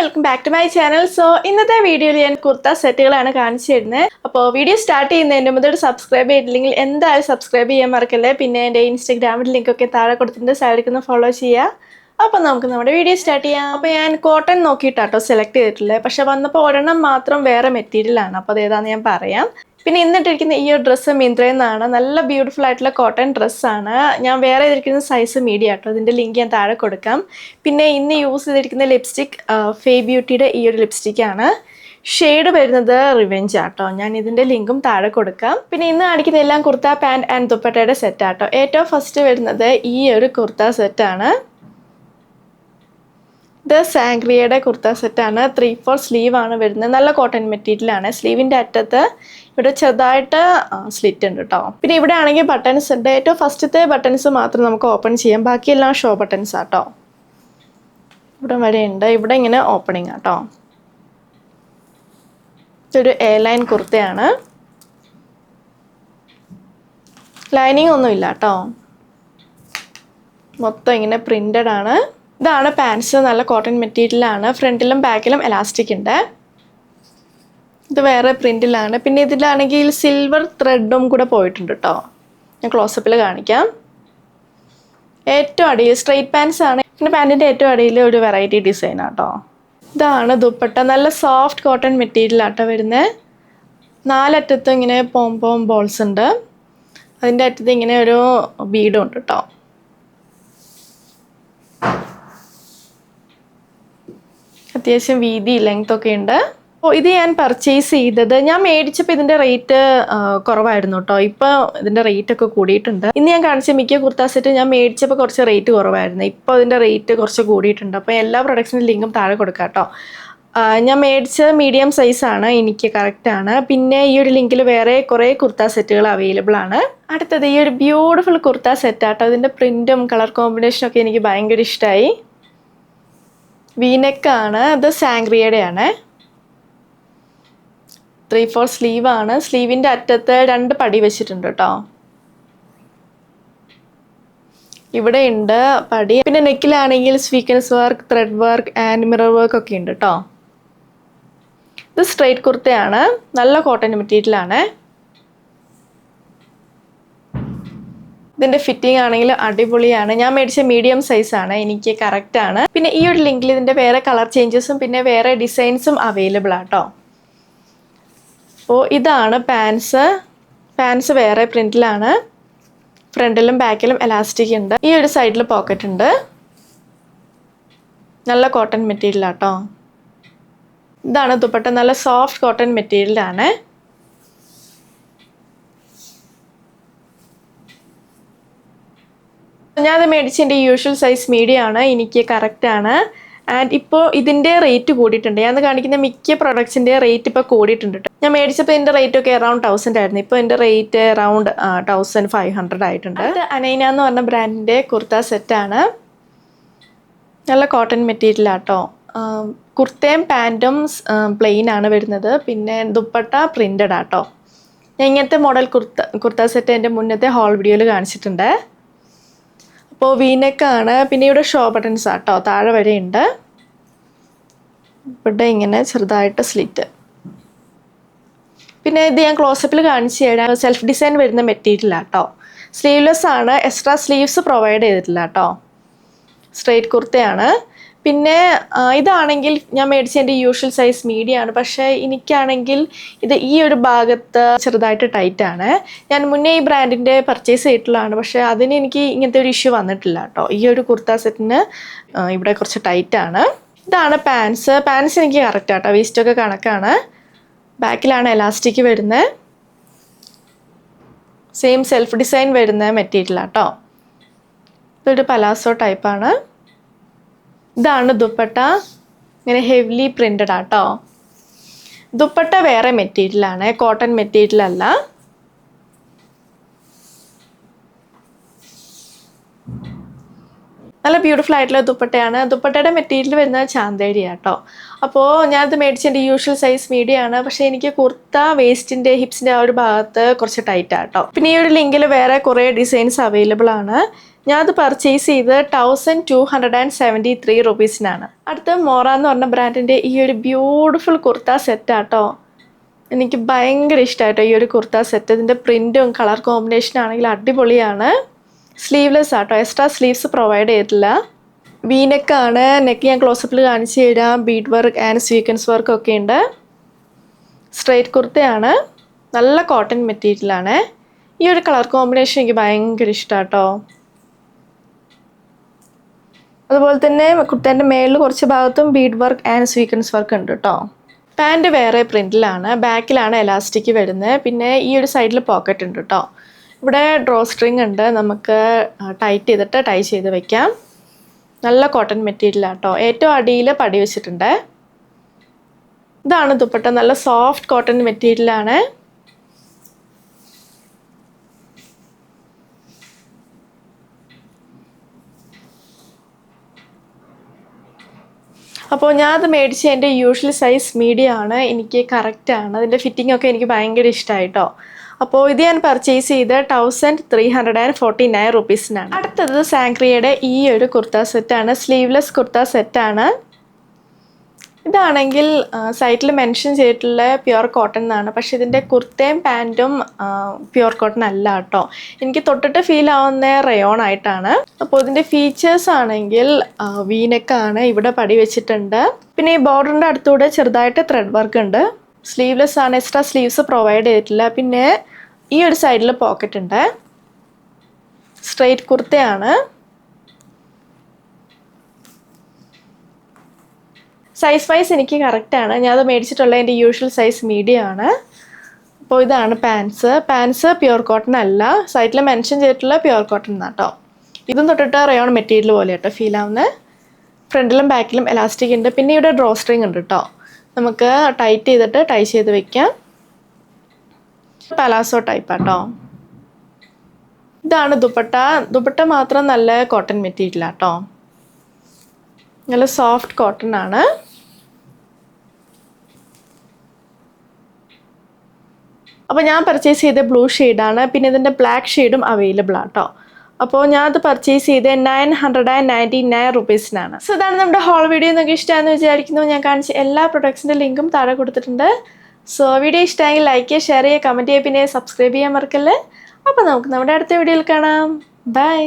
welcome back to my channel. So, ഇന്നത്തെ വീഡിയോയിൽ ഞാൻ കുർത്ത സെറ്റുകളാണ് കാണിച്ചു തരുന്നത്. അപ്പോൾ വീഡിയോ സ്റ്റാർട്ട് ചെയ്യുന്നതിന് മുമ്പ് സബ്സ്ക്രൈബ് ചെയ്തില്ലെങ്കിൽ എന്തായാലും സബ്സ്ക്രൈബ് ചെയ്യാൻ മറക്കല്ലേ. പിന്നെ എൻ്റെ ഇൻസ്റ്റാഗ്രാമിൽ ലിങ്ക് ഒക്കെ താഴെ കൊടുത്തിട്ടുണ്ട്, സൈഡിൽ ഫോളോ ചെയ്യുക. അപ്പോൾ നമുക്ക് നമ്മുടെ വീഡിയോ സ്റ്റാർട്ട് ചെയ്യാം. അപ്പോൾ ഞാൻ കോട്ടൺ നോക്കിയിട്ടാട്ടോ സെലക്ട് ചെയ്തിട്ടുള്ളത്. പക്ഷെ വന്നപ്പോൾ ഒരെണ്ണം മാത്രം വേറെ മെറ്റീരിയലാണ്. അപ്പോൾ അതേതാണെന്ന് ഞാൻ പറയാം. പിന്നെ ഇന്നിട്ടിരിക്കുന്ന ഈ ഒരു ഡ്രസ്സ് മിന്ത്രയിൽ നിന്നാണ്. നല്ല ബ്യൂട്ടിഫുൾ ആയിട്ടുള്ള കോട്ടൺ ഡ്രസ്സാണ്. ഞാൻ വേറെ ചെയ്തിരിക്കുന്ന സൈസ് മീഡിയം ആട്ടോ. ഇതിൻ്റെ ലിങ്ക് ഞാൻ താഴെ കൊടുക്കാം. പിന്നെ ഇന്ന് യൂസ് ചെയ്തിരിക്കുന്ന ലിപ്സ്റ്റിക് ഫേ ബ്യൂട്ടിയുടെ ഈ ഒരു ലിപ്സ്റ്റിക്കാണ്. ഷെയ്ഡ് വരുന്നത് റിവെഞ്ച് ആട്ടോ. ഞാൻ ഇതിൻ്റെ ലിങ്കും താഴെ കൊടുക്കാം. പിന്നെ ഇന്ന് കാണിക്കുന്ന എല്ലാം കുർത്ത പാൻറ് ആൻഡ് ദുപ്പട്ടയുടെ സെറ്റാട്ടോ. ഏറ്റവും ഫസ്റ്റ് വരുന്നത് ഈ ഒരു കുർത്ത സെറ്റാണ്. ഇത് സാംഗ്രിയയുടെ കുർത്ത സെറ്റാണ്. 3/4 സ്ലീവ് ആണ് വരുന്നത്. നല്ല കോട്ടൺ മെറ്റീരിയലാണ്. സ്ലീവിൻ്റെ അറ്റത്ത് ഇവിടെ ചെറുതായിട്ട് സ്ലിറ്റ് ഉണ്ട് കേട്ടോ. പിന്നെ ഇവിടെ ആണെങ്കിൽ ബട്ടൺസ് ഉണ്ട്. ഏറ്റവും ഫസ്റ്റത്തെ ബട്ടൺസ് മാത്രം നമുക്ക് ഓപ്പൺ ചെയ്യാം. ബാക്കിയെല്ലാം ഷോ ബട്ടൺസ് ആട്ടോ. ഇവിടെ വരെ ഉണ്ട്. ഇവിടെ ഇങ്ങനെ ഓപ്പണിങ് ആട്ടോ. ഇതൊരു എ ലൈൻ കുർത്തയാണ്. ലൈനിങ് ഒന്നുമില്ല കേട്ടോ. മൊത്തം ഇങ്ങനെ പ്രിന്റഡ് ആണ്. ഇതാണ് പാൻസ്. നല്ല കോട്ടൺ മെറ്റീരിയലാണ്. ഫ്രണ്ടിലും ബാക്കിലും എലാസ്റ്റിക് ഉണ്ട്. ഇത് വേറെ പ്രിന്റിലാണ്. പിന്നെ ഇതിലാണെങ്കിൽ സിൽവർ ത്രെഡും കൂടെ പോയിട്ടുണ്ട് കേട്ടോ. ഞാൻ ക്ലോസപ്പിൽ കാണിക്കാം. ഏറ്റവും അടിയിൽ സ്ട്രെയിറ്റ് പാൻസ് ആണ്. പിന്നെ പാൻറ്റിൻ്റെ ഏറ്റവും അടിയിൽ ഒരു വെറൈറ്റി ഡിസൈൻ ആട്ടോ. ഇതാണ് ദുപ്പട്ട. നല്ല സോഫ്റ്റ് കോട്ടൺ മെറ്റീരിയൽ ആട്ടോ വരുന്നത്. 4 അറ്റത്തും ഇങ്ങനെ പോം ബോൾസ് ഉണ്ട്. അതിൻ്റെ അറ്റത്ത് ഇങ്ങനെ ഒരു ബീഡും ഉണ്ട് കേട്ടോ. അത്യാവശ്യം വീതി ലെങ്ത് ഒക്കെ ഉണ്ട്. അപ്പോൾ ഇത് ഞാൻ പർച്ചേസ് ചെയ്തത്, ഞാൻ മേടിച്ചപ്പോൾ ഇതിൻ്റെ റേറ്റ് കുറവായിരുന്നു കേട്ടോ. ഇപ്പോൾ ഇതിൻ്റെ റേറ്റ് ഒക്കെ കൂടിയിട്ടുണ്ട്. ഇന്ന് ഞാൻ കാണിച്ച മിക്ക കുർത്ത സെറ്റ് ഞാൻ മേടിച്ചപ്പോൾ കുറച്ച് റേറ്റ് കുറവായിരുന്നു. ഇപ്പോൾ ഇതിൻ്റെ റേറ്റ് കുറച്ച് കൂടിയിട്ടുണ്ട്. അപ്പോൾ എല്ലാ പ്രൊഡക്ട്സിൻ്റെ ലിങ്കും താഴെ കൊടുക്കാം കേട്ടോ. ഞാൻ മേടിച്ച മീഡിയം സൈസാണ്. എനിക്ക് കറക്റ്റാണ്. പിന്നെ ഈ ഒരു ലിങ്കിൽ വേറെ കുറേ കുർത്ത സെറ്റുകൾ അവൈലബിൾ ആണ്. അടുത്തത് ഈ ഒരു ബ്യൂട്ടിഫുൾ കുർത്ത സെറ്റാട്ടോ. ഇതിൻ്റെ പ്രിൻറ്റും കളർ കോമ്പിനേഷനും ഒക്കെ എനിക്ക് ഭയങ്കര ഇഷ്ടമായി. വീനെക്കാണ്. ഇത് സാംഗ്രിയയുടെ ആണ്. 3/4 സ്ലീവാണ്. സ്ലീവിൻ്റെ അറ്റത്ത് 2 പടി വെച്ചിട്ടുണ്ട് കേട്ടോ. ഇവിടെ ഉണ്ട് പടി. പിന്നെ നെക്കിലാണെങ്കിൽ sequence work, thread work and mirror work ഒക്കെ ഉണ്ട് കേട്ടോ. ഇത് സ്ട്രെയിറ്റ് കുർത്തയാണ്. നല്ല കോട്ടൺ മെറ്റീരിയലാണ്. ഇതിൻ്റെ ഫിറ്റിംഗ് ആണെങ്കിൽ അടിപൊളിയാണ്. ഞാൻ മേടിച്ച മീഡിയം സൈസാണ്. എനിക്ക് കറക്റ്റാണ്. പിന്നെ ഈ ഒരു ലിങ്കിൽ ഇതിൻ്റെ വേറെ കളർ ചേഞ്ചസും പിന്നെ വേറെ ഡിസൈൻസും അവൈലബിൾ ആട്ടോ. അപ്പോൾ ഇതാണ് പാൻസ് വേറെ പ്രിൻറ്റിലാണ്. ഫ്രണ്ടിലും ബാക്കിലും എലാസ്റ്റിക് ഉണ്ട്. ഈ ഒരു സൈഡിൽ പോക്കറ്റ് ഉണ്ട്. നല്ല കോട്ടൺ മെറ്റീരിയൽ ആട്ടോ. ഇതാണ് ദുപ്പട്ട. നല്ല സോഫ്റ്റ് കോട്ടൺ മെറ്റീരിയലാണ്. ഞാനത് മേടിച്ചതിൻ്റെ യൂഷ്വൽ സൈസ് മീഡിയം ആണ്. എനിക്ക് കറക്റ്റാണ്. ആൻഡ് ഇപ്പോൾ ഇതിൻ്റെ റേറ്റ് കൂടിയിട്ടുണ്ട്. ഞാൻ കാണിക്കുന്ന മിക്ക പ്രൊഡക്ട്സിൻ്റെ റേറ്റ് ഇപ്പോൾ കൂടിയിട്ടുണ്ട് കേട്ടോ. ഞാൻ മേടിച്ചപ്പോൾ ഇതിൻ്റെ റേറ്റ് ഒക്കെ അറൗണ്ട് 1000 ആയിരുന്നു. ഇപ്പോൾ ഇതിൻ്റെ റേറ്റ് അറൗണ്ട് 1500 ആയിട്ടുണ്ട്. ഇത് അനൈന എന്ന് പറഞ്ഞ ബ്രാൻഡിൻ്റെ കുർത്ത സെറ്റാണ്. നല്ല കോട്ടൺ മെറ്റീരിയൽ ആട്ടോ. കുർത്തയും പാൻറ്റും പ്ലെയിൻ ആണ് വരുന്നത്. പിന്നെ ദുപ്പട്ട പ്രിൻ്റഡ് ആട്ടോ. ഞാൻ ഇങ്ങനത്തെ മോഡൽ കുർത്ത സെറ്റ് എൻ്റെ മുന്നത്തെ ഹോൾ വീഡിയോയിൽ കാണിച്ചിട്ടുണ്ട്. അപ്പോൾ വീനെക്കാണ്. പിന്നെ ഇവിടെ ഷോ ബട്ടൺസ് ആട്ടോ. താഴെ വരെ ഉണ്ട്. ഇവിടെ ഇങ്ങനെ ചെറുതായിട്ട് സ്ലിറ്റ്. പിന്നെ ഇത് ഞാൻ ക്ലോസപ്പിൽ കാണിച്ചു തരാം. സെൽഫ് ഡിസൈൻ വരുന്ന മെറ്റീരിയൽ ആട്ടോ. സ്ലീവ്ലെസ് ആണ്. എക്സ്ട്രാ സ്ലീവ്സ് പ്രൊവൈഡ് ചെയ്തിട്ടില്ല കേട്ടോ. സ്ട്രെയിറ്റ് കുർത്തയാണ്. പിന്നെ ഇതാണെങ്കിൽ ഞാൻ മേടിച്ചതിൻ്റെ യൂഷ്വൽ സൈസ് മീഡിയം ആണ്. പക്ഷേ എനിക്കാണെങ്കിൽ ഇത് ഈ ഒരു ഭാഗത്ത് ചെറുതായിട്ട് ടൈറ്റാണ്. ഞാൻ മുന്നേ ഈ ബ്രാൻഡിൻ്റെ പർച്ചേസ് ചെയ്തിട്ടുള്ളതാണ്. പക്ഷേ അതിന് എനിക്ക് ഇങ്ങനത്തെ ഒരു ഇഷ്യൂ വന്നിട്ടില്ല കേട്ടോ. ഈ ഒരു കുർത്ത സെറ്റിന് ഇവിടെ കുറച്ച് ടൈറ്റാണ്. ഇതാണ് പാൻസ് എനിക്ക് കറക്റ്റ് ആട്ടോ. വേസ്റ്റൊക്കെ കണക്കാണ്. ബാക്കിലാണ് എലാസ്റ്റിക് വരുന്നത്. സെയിം സെൽഫ് ഡിസൈൻ വരുന്ന മെറ്റീരിയൽ ആട്ടോ. ഇതൊരു പലാസോ ടൈപ്പാണ്. ഇതാണ് ദുപ്പട്ട. ഇങ്ങനെ ഹെവിലി പ്രിൻ്റഡ് ആട്ടോ. ദുപ്പട്ട വേറെ മെറ്റീരിയലാണ്. കോട്ടൺ മെറ്റീരിയൽ അല്ല. നല്ല ബ്യൂട്ടിഫുൾ ആയിട്ടുള്ള ദുപ്പട്ടയാണ്. ദുപ്പട്ടയുടെ മെറ്റീരിയൽ വരുന്നത് ചാന്തേരി ആട്ടോ. അപ്പോൾ ഞാനത് മേടിച്ചതിൻ്റെ യൂഷ്വൽ സൈസ് മീഡിയം ആണ്. പക്ഷേ എനിക്ക് കുർത്ത വേസ്റ്റിൻ്റെ ഹിപ്സിൻ്റെ ആ ഒരു ഭാഗത്ത് കുറച്ച് ടൈറ്റ് ആട്ടോ. പിന്നെ ഈ ഒരു ലിങ്കിൽ വേറെ കുറേ ഡിസൈൻസ് അവൈലബിൾ ആണ്. ഞാനത് പർച്ചേസ് ചെയ്ത് 1273 റുപ്പീസിനാണ്. അടുത്ത മോറ എന്ന് പറഞ്ഞ ബ്രാൻഡിൻ്റെ ഈ ഒരു ബ്യൂട്ടിഫുൾ കുർത്ത സെറ്റാട്ടോ. എനിക്ക് ഭയങ്കര ഇഷ്ടമായിട്ടോ ഈ ഒരു കുർത്ത സെറ്റ്. ഇതിൻ്റെ പ്രിൻറ്റും കളർ കോമ്പിനേഷനും ആണെങ്കിൽ അടിപൊളിയാണ്. സ്ലീവ്ലെസ് ആട്ടോ, എക്സ്ട്രാ സ്ലീവ്സ് പ്രൊവൈഡ് ചെയ്തിട്ടില്ല. വീനെക്കാണ്. നെക്ക് ഞാൻ ക്ലോസപ്പിൽ കാണിച്ചു തരാം. Bede work and sequence work ഒക്കെ ഉണ്ട്. സ്ട്രെയിറ്റ് കുർത്തയാണ്. നല്ല കോട്ടൺ മെറ്റീരിയലാണ്. ഈ ഒരു കളർ കോമ്പിനേഷൻ എനിക്ക് ഭയങ്കര ഇഷ്ടമാട്ടോ. അതുപോലെ തന്നെ കുർത്തേൻ്റെ മേളിൽ കുറച്ച് ഭാഗത്തും Bede work and sequence work ഉണ്ട് കേട്ടോ. പാൻറ് വേറെ പ്രിൻറ്റിലാണ്. ബാക്കിലാണ് എലാസ്റ്റിക് വരുന്നത്. പിന്നെ ഈ ഒരു സൈഡിൽ പോക്കറ്റ് ഉണ്ട് കേട്ടോ. ഇവിടെ ഡ്രോ സ്ട്രിങ് ഉണ്ട്. നമുക്ക് ടൈറ്റ് ചെയ്തിട്ട് ടൈ ചെയ്ത് വെക്കാം. നല്ല കോട്ടൺ മെറ്റീരിയലാട്ടോ. ഏറ്റവും അടിയിൽ പടി വെച്ചിട്ടുണ്ട്. ഇതാണ് ദുപ്പട്ട. നല്ല സോഫ്റ്റ് കോട്ടൺ മെറ്റീരിയലാണ്. അപ്പോൾ ഞാനത് മേടിച്ച് എൻ്റെ യൂഷ്വൽ സൈസ് മീഡിയം ആണ്. എനിക്ക് കറക്റ്റാണ്. അതിൻ്റെ ഫിറ്റിംഗ് ഒക്കെ എനിക്ക് ഭയങ്കര ഇഷ്ടമായിട്ടോ. അപ്പോൾ ഇത് ഞാൻ പർച്ചേസ് ചെയ്ത് 1349 റുപ്പീസിനാണ്. അടുത്തത് സാങ്ക്രിയയുടെ ഈ ഒരു കുർത്ത സെറ്റാണ്. സ്ലീവ്ലെസ് കുർത്ത സെറ്റാണ്. ഇതാണെങ്കിൽ സൈറ്റിൽ മെൻഷൻ ചെയ്തിട്ടുള്ള പ്യുവർ കോട്ടൺ എന്നാണ്. പക്ഷേ ഇതിൻ്റെ കുർത്തയും പാൻറ്റും പ്യുവർ കോട്ടൺ അല്ല കേട്ടോ. എനിക്ക് തൊട്ടിട്ട് ഫീൽ ആവുന്ന റയോൺ ആയിട്ടാണ്. അപ്പോൾ ഇതിൻ്റെ ഫീച്ചേഴ്സ് ആണെങ്കിൽ വീനെക്കാണ്. ഇവിടെ പടി വെച്ചിട്ടുണ്ട്. പിന്നെ ഈ ബോർഡറിൻ്റെ അടുത്തൂടെ ചെറുതായിട്ട് ത്രെഡ് വർക്ക് ഉണ്ട്. സ്ലീവ്ലെസ് ആണ്. എക്സ്ട്രാ സ്ലീവ്സ് പ്രൊവൈഡ് ചെയ്തിട്ടില്ല. പിന്നെ ഈ ഒരു സൈഡിൽ പോക്കറ്റ് ഉണ്ട്. സ്ട്രെയിറ്റ് കുർത്തയാണ്. സൈസ് വൈസ് എനിക്ക് കറക്റ്റാണ്. ഞാനത് മേടിച്ചിട്ടുള്ള എൻ്റെ യൂഷ്വൽ സൈസ് മീഡിയം ആണ്. അപ്പോൾ ഇതാണ് പാൻസ് പ്യുവർ കോട്ടൺ അല്ല. സൈറ്റിൽ മെൻഷൻ ചെയ്തിട്ടുള്ള പ്യുവർ കോട്ടൺ എന്നാട്ടോ. ഇതും തൊട്ടിട്ട് റയോൺ മെറ്റീരിയൽ പോലെ കേട്ടോ ഫീൽ ആവുന്നത്. ഫ്രണ്ടിലും ബാക്കിലും എലാസ്റ്റിക് ഉണ്ട്. പിന്നെ ഇവിടെ ഡ്രോ സ്ട്രിങ് ഉണ്ട് കേട്ടോ. നമുക്ക് ടൈറ്റ് ചെയ്തിട്ട് ടൈ ചെയ്ത് വെക്കാം. പലാസോ ടൈപ്പാട്ടോ. ഇതാണ് ദുപ്പട്ട മാത്രം നല്ല കോട്ടൺ മെറ്റീരിയലാട്ടോ. നല്ല സോഫ്റ്റ് കോട്ടൺ ആണ്. അപ്പോൾ ഞാൻ പർച്ചേസ് ചെയ്ത ബ്ലൂ ഷെയ്ഡാണ്. പിന്നെ ഇതിൻ്റെ ബ്ലാക്ക് ഷെയ്ഡും അവൈലബിൾ ആട്ടോ. അപ്പോൾ ഞാനത് പർച്ചേസ് ചെയ്ത് 999 റുപ്പീസിനാണ്. സോ ഇതാണ് നമ്മുടെ ഹോൾ വീഡിയോ. നിങ്ങൾക്ക് ഇഷ്ടമാണെന്ന് വിചാരിക്കുന്നു. ഞാൻ കാണിച്ച എല്ലാ പ്രൊഡക്ട്സിൻ്റെ ലിങ്കും താഴെ കൊടുത്തിട്ടുണ്ട്. സോ വീഡിയോ ഇഷ്ടമെങ്കിൽ ലൈക്ക് ചെയ്യുക, ഷെയർ ചെയ്യുക, കമൻറ്റ് ചെയ്യുക, പിന്നെ സബ്സ്ക്രൈബ് ചെയ്യാൻ മറക്കല്ലേ. അപ്പോൾ നമുക്ക് നമ്മുടെ അടുത്ത വീഡിയോയിൽ കാണാം. ബൈ.